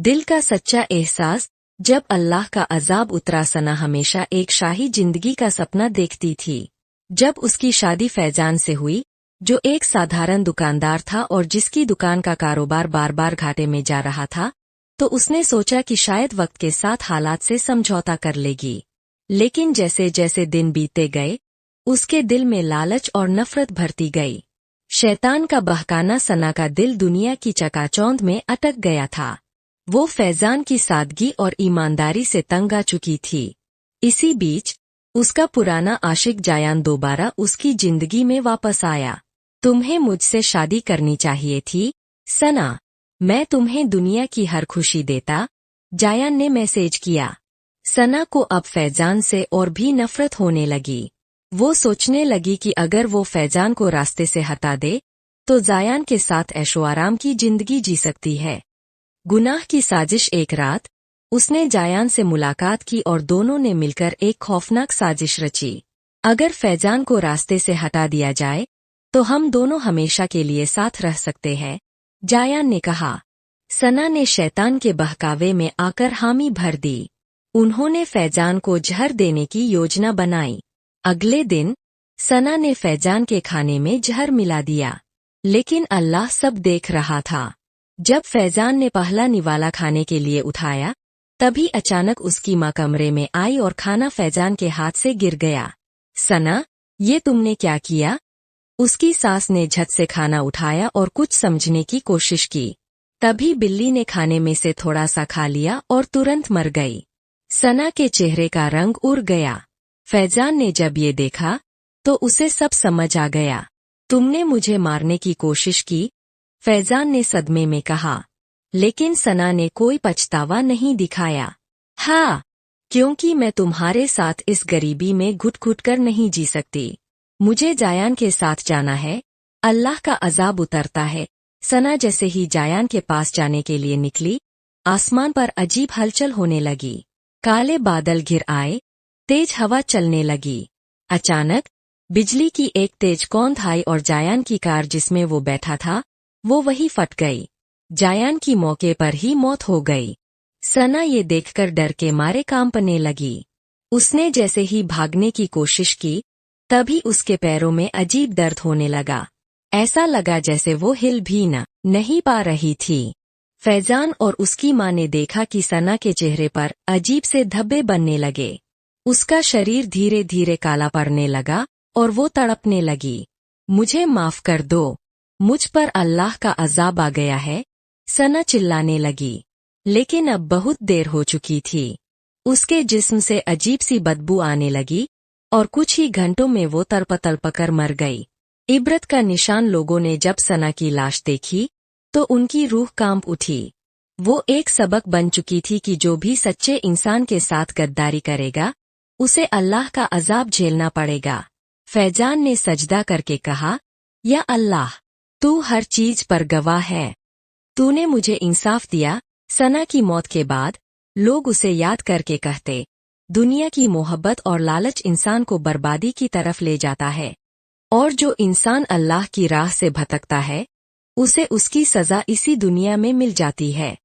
दिल का सच्चा एहसास। जब अल्लाह का अजाब उतरा, सना हमेशा एक शाही जिंदगी का सपना देखती थी। जब उसकी शादी फैजान से हुई, जो एक साधारण दुकानदार था और जिसकी दुकान का कारोबार बार बार घाटे में जा रहा था, तो उसने सोचा कि शायद वक्त के साथ हालात से समझौता कर लेगी। लेकिन जैसे जैसे दिन बीते गए, उसके दिल में लालच और नफरत भरती गई। शैतान का बहकाना सना का दिल दुनिया की चकाचौंध में अटक गया था। वो फैजान की सादगी और ईमानदारी से तंग आ चुकी थी। इसी बीच उसका पुराना आशिक जायान दोबारा उसकी जिंदगी में वापस आया। तुम्हें मुझसे शादी करनी चाहिए थी, सना। मैं तुम्हें दुनिया की हर खुशी देता, जायान ने मैसेज किया। सना को अब फैजान से और भी नफरत होने लगी। वो सोचने लगी कि अगर वो फैजान को रास्ते से हटा दे, तो जायान के साथ ऐशो आराम की जिंदगी जी सकती है। गुनाह की साजिश। एक रात उसने जायान से मुलाकात की और दोनों ने मिलकर एक खौफनाक साजिश रची। अगर फैजान को रास्ते से हटा दिया जाए, तो हम दोनों हमेशा के लिए साथ रह सकते हैं, जायान ने कहा। सना ने शैतान के बहकावे में आकर हामी भर दी। उन्होंने फैजान को जहर देने की योजना बनाई। अगले दिन सना ने फैजान के खाने में जहर मिला दिया, लेकिन अल्लाह सब देख रहा था। जब फैजान ने पहला निवाला खाने के लिए उठाया, तभी अचानक उसकी माँ कमरे में आई और खाना फैजान के हाथ से गिर गया। सना, ये तुमने क्या किया? उसकी सास ने झट से खाना उठाया और कुछ समझने की कोशिश की। तभी बिल्ली ने खाने में से थोड़ा सा खा लिया और तुरंत मर गई। सना के चेहरे का रंग उड़ गया। फैजान ने जब ये देखा, तो उसे सब समझ आ गया। तुमने मुझे मारने की कोशिश की, फैजान ने सदमे में कहा। लेकिन सना ने कोई पछतावा नहीं दिखाया। हाँ, क्योंकि मैं तुम्हारे साथ इस गरीबी में घुट-घुट कर नहीं जी सकती। मुझे जायान के साथ जाना है। अल्लाह का अजाब उतरता है। सना जैसे ही जायान के पास जाने के लिए निकली, आसमान पर अजीब हलचल होने लगी। काले बादल घिर आए, तेज हवा चलने लगी। अचानक बिजली की एक तेज कौंध आई और जायान की कार जिसमें वो बैठा था, वो वही फट गई। जायान की मौके पर ही मौत हो गई। सना ये देखकर डर के मारे कांपने लगी। उसने जैसे ही भागने की कोशिश की, तभी उसके पैरों में अजीब दर्द होने लगा। ऐसा लगा जैसे वो हिल भी नहीं पा रही थी। फैजान और उसकी माँ ने देखा कि सना के चेहरे पर अजीब से धब्बे बनने लगे। उसका शरीर धीरे धीरे काला पड़ने लगा और वो तड़पने लगी। मुझे माफ कर दो, मुझ पर अल्लाह का अजाब आ गया है, सना चिल्लाने लगी। लेकिन अब बहुत देर हो चुकी थी। उसके जिस्म से अजीब सी बदबू आने लगी और कुछ ही घंटों में वो तड़प-तड़पकर मर गई। इबरत का निशान। लोगों ने जब सना की लाश देखी, तो उनकी रूह कांप उठी। वो एक सबक बन चुकी थी कि जो भी सच्चे इंसान के साथ गद्दारी करेगा, उसे अल्लाह का अजाब झेलना पड़ेगा। फैजान ने सजदा करके कहा, या अल्लाह, तू हर चीज पर गवाह है। तूने मुझे इंसाफ दिया। सना की मौत के बाद लोग उसे याद करके कहते, दुनिया की मोहब्बत और लालच इंसान को बर्बादी की तरफ ले जाता है, और जो इंसान अल्लाह की राह से भटकता है, उसे उसकी सजा इसी दुनिया में मिल जाती है।